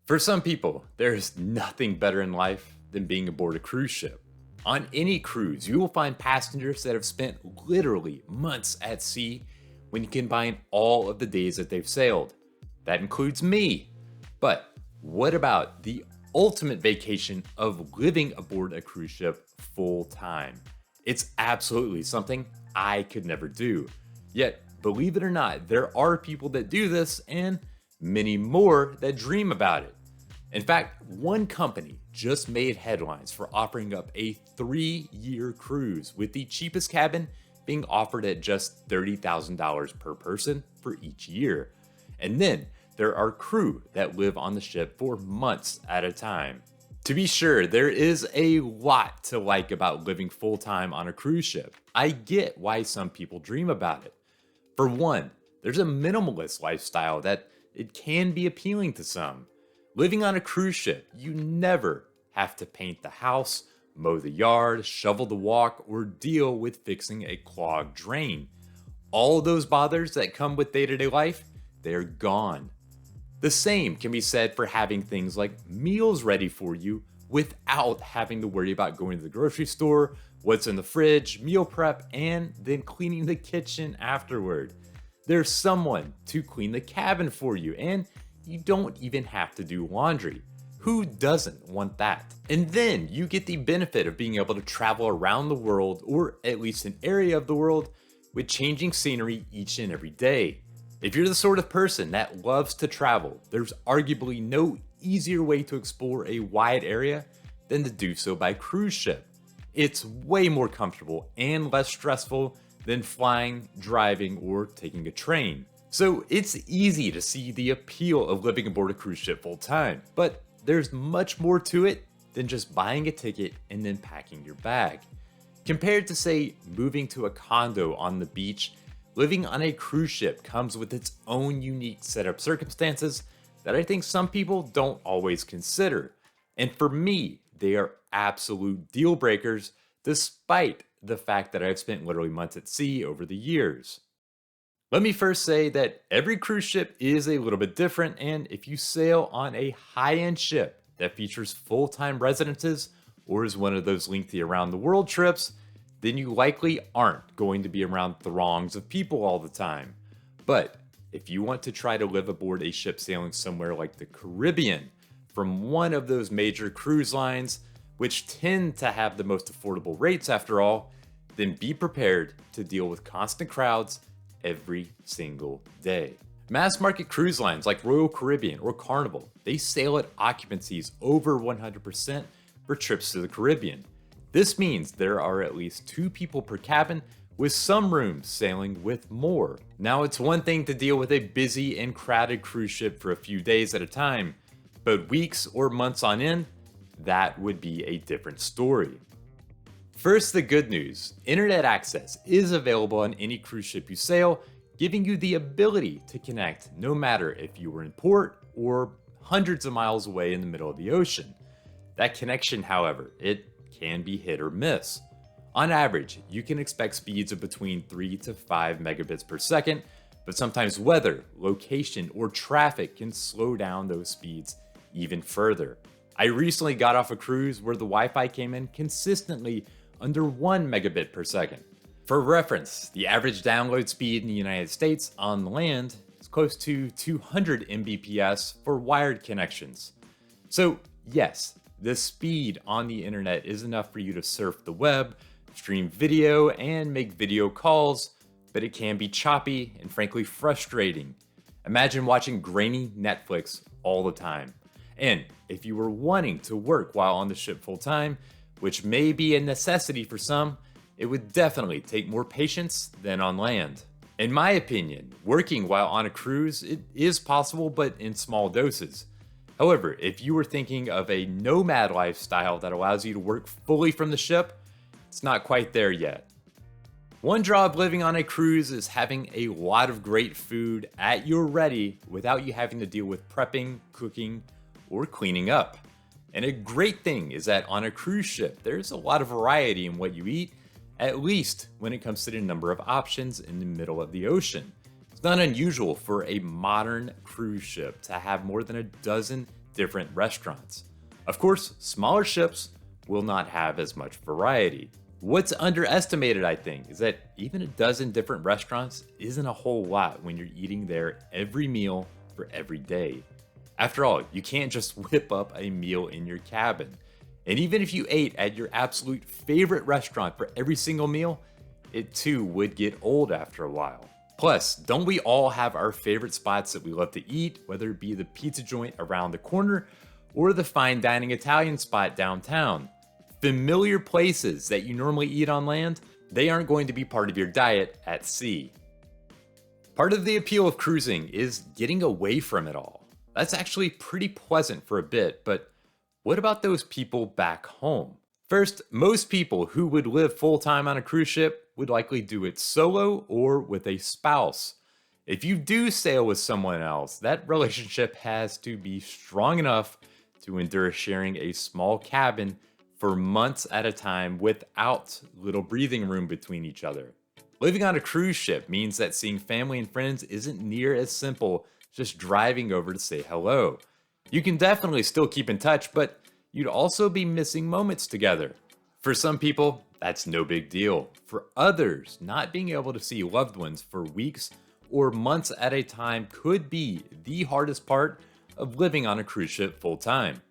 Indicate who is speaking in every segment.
Speaker 1: For some people, there's nothing better in life than being aboard a cruise ship. On any cruise, you will find passengers that have spent literally months at sea when you combine all of the days that they've sailed. That includes me. But what about the ultimate vacation of living aboard a cruise ship full time? It's absolutely something I could never do. Yet, believe it or not, there are people that do this and many more that dream about it. In fact, one company just made headlines for offering up a 3-year cruise, with the cheapest cabin being offered at just $30,000 per person for each year. And then there are crew that live on the ship for months at a time. To be sure, there is a lot to like about living full time on a cruise ship. I get why some people dream about it. For one, there's a minimalist lifestyle that it can be appealing to some. Living on a cruise ship, you never have to paint the house, mow the yard, shovel the walk, or deal with fixing a clogged drain. All those bothers that come with day-to-day life, they're gone. The same can be said for having things like meals ready for you without having to worry about going to the grocery store, what's in the fridge, meal prep, and then cleaning the kitchen afterward. There's someone to clean the cabin for you, and you don't even have to do laundry. Who doesn't want that? And then you get the benefit of being able to travel around the world, or at least an area of the world, with changing scenery each and every day. If you're the sort of person that loves to travel, there's arguably no easier way to explore a wide area than to do so by cruise ship. It's way more comfortable and less stressful than flying, driving, or taking a train. So it's easy to see the appeal of living aboard a cruise ship full time, but there's much more to it than just buying a ticket and then packing your bag. Compared to, say, moving to a condo on the beach, living on a cruise ship comes with its own unique set of circumstances that I think some people don't always consider. And for me, they are absolute deal breakers, despite the fact that I've spent literally months at sea over the years. Let me first say that every cruise ship is a little bit different, and if you sail on a high-end ship that features full-time residences or is one of those lengthy around the world trips, then you likely aren't going to be around throngs of people all the time. But if you want to try to live aboard a ship sailing somewhere like the Caribbean from one of those major cruise lines, which tend to have the most affordable rates after all, then be prepared to deal with constant crowds every single day. Mass market cruise lines like Royal Caribbean or Carnival, they sail at occupancies over 100% for trips to the Caribbean. This means there are at least 2 people per cabin, with some rooms sailing with more. Now, it's one thing to deal with a busy and crowded cruise ship for a few days at a time, but weeks or months on end, that would be a different story. First, the good news. Internet access is available on any cruise ship you sail, giving you the ability to connect no matter if you were in port or hundreds of miles away in the middle of the ocean. That connection, however, it can be hit or miss. On average, you can expect speeds of between 3 to 5 megabits per second, but sometimes weather, location, or traffic can slow down those speeds even further. I recently got off a cruise where the Wi-Fi came in consistently under 1 megabit per second. For reference, the average download speed in the United States on land is close to 200 Mbps for wired connections. So yes, the speed on the internet is enough for you to surf the web, stream video, and make video calls, but it can be choppy and frankly frustrating. Imagine watching grainy Netflix all the time. And if you were wanting to work while on the ship full time, which may be a necessity for some, it would definitely take more patience than on land. In my opinion, working while on a cruise, it is possible, but in small doses. However, if you were thinking of a nomad lifestyle that allows you to work fully from the ship, it's not quite there yet. One draw of living on a cruise is having a lot of great food at your ready without you having to deal with prepping, cooking, or cleaning up. And a great thing is that on a cruise ship, there's a lot of variety in what you eat, at least when it comes to the number of options in the middle of the ocean. It's not unusual for a modern cruise ship to have more than a dozen different restaurants. Of course, smaller ships will not have as much variety. What's underestimated, I think, is that even a dozen different restaurants isn't a whole lot when you're eating there every meal for every day. After all, you can't just whip up a meal in your cabin. And even if you ate at your absolute favorite restaurant for every single meal, it too would get old after a while. Plus, don't we all have our favorite spots that we love to eat, whether it be the pizza joint around the corner or the fine dining Italian spot downtown? Familiar places that you normally eat on land, they aren't going to be part of your diet at sea. Part of the appeal of cruising is getting away from it all. That's actually pretty pleasant for a bit, but what about those people back home? First, most people who would live full-time on a cruise ship would likely do it solo or with a spouse. If you do sail with someone else, that relationship has to be strong enough to endure sharing a small cabin for months at a time without little breathing room between each other. Living on a cruise ship means that seeing family and friends isn't near as simple as just driving over to say hello. You can definitely still keep in touch, but you'd also be missing moments together. For some people, that's no big deal. For others, not being able to see loved ones for weeks or months at a time could be the hardest part of living on a cruise ship full time.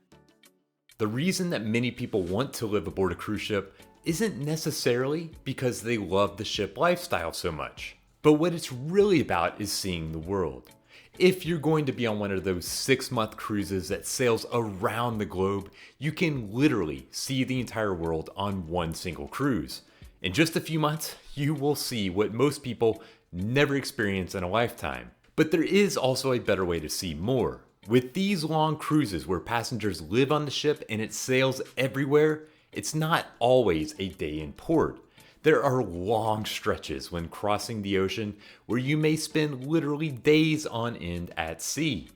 Speaker 1: The reason that many people want to live aboard a cruise ship isn't necessarily because they love the ship lifestyle so much, but what it's really about is seeing the world. If you're going to be on one of those 6-month cruises that sails around the globe, you can literally see the entire world on one single cruise. In just a few months, you will see what most people never experience in a lifetime. But there is also a better way to see more. With these long cruises where passengers live on the ship and it sails everywhere, it's not always a day in port. There are long stretches when crossing the ocean where you may spend literally days on end at sea.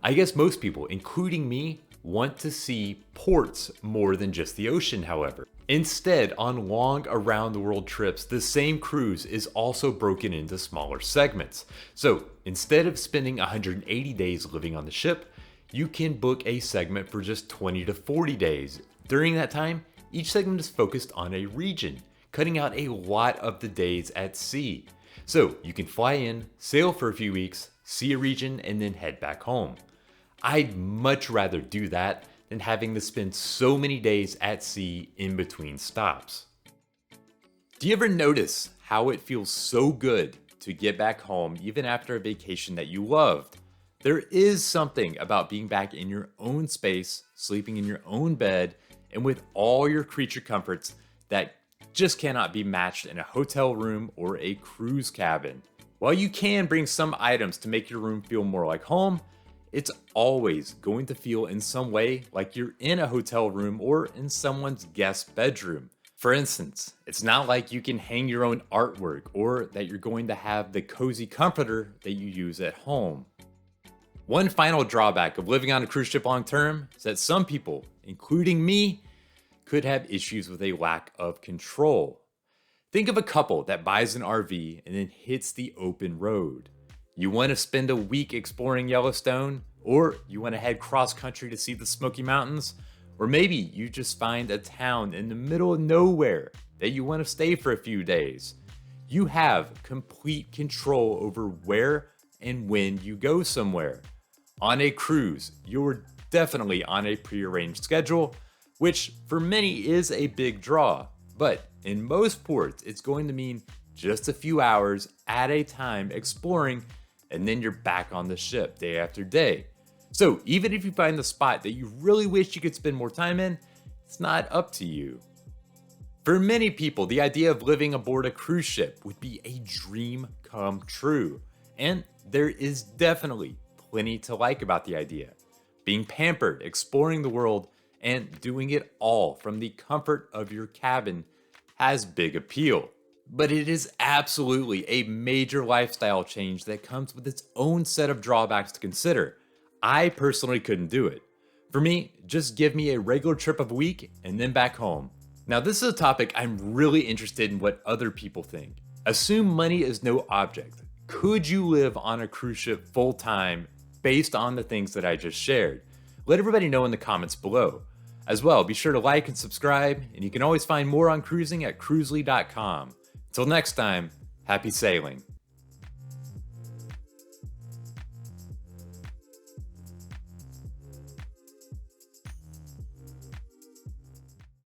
Speaker 1: I guess most people, including me, want to see ports more than just the ocean, however. Instead, on long around-the-world trips, the same cruise is also broken into smaller segments. So instead of spending 180 days living on the ship, you can book a segment for just 20 to 40 days. During that time, each segment is focused on a region, cutting out a lot of the days at sea. So you can fly in, sail for a few weeks, see a region, and then head back home. I'd much rather do that than having to spend so many days at sea in between stops. Do you ever notice how it feels so good to get back home even after a vacation that you loved? There is something about being back in your own space, sleeping in your own bed, and with all your creature comforts that just cannot be matched in a hotel room or a cruise cabin. While you can bring some items to make your room feel more like home, it's always going to feel in some way like you're in a hotel room or in someone's guest bedroom. For instance, it's not like you can hang your own artwork or that you're going to have the cozy comforter that you use at home. One final drawback of living on a cruise ship long term is that some people, including me, could have issues with a lack of control. Think of a couple that buys an RV and then hits the open road. You want to spend a week exploring Yellowstone, or you want to head cross country to see the Smoky Mountains, or maybe you just find a town in the middle of nowhere that you want to stay for a few days. You have complete control over where and when you go somewhere. On a cruise, you're definitely on a prearranged schedule, which for many is a big draw. But in most ports, it's going to mean just a few hours at a time exploring, and then you're back on the ship day after day. So even if you find the spot that you really wish you could spend more time in, it's not up to you. For many people, the idea of living aboard a cruise ship would be a dream come true. And there is definitely plenty to like about the idea. Being pampered, exploring the world, and doing it all from the comfort of your cabin has big appeal. But it is absolutely a major lifestyle change that comes with its own set of drawbacks to consider. I personally couldn't do it. For me, just give me a regular trip of a week and then back home. Now, this is a topic I'm really interested in what other people think. Assume money is no object. Could you live on a cruise ship full time based on the things that I just shared? let everybody know in the comments below. As well, be sure to like and subscribe, and you can always find more on cruising at Cruzely.com. Until next time, happy sailing.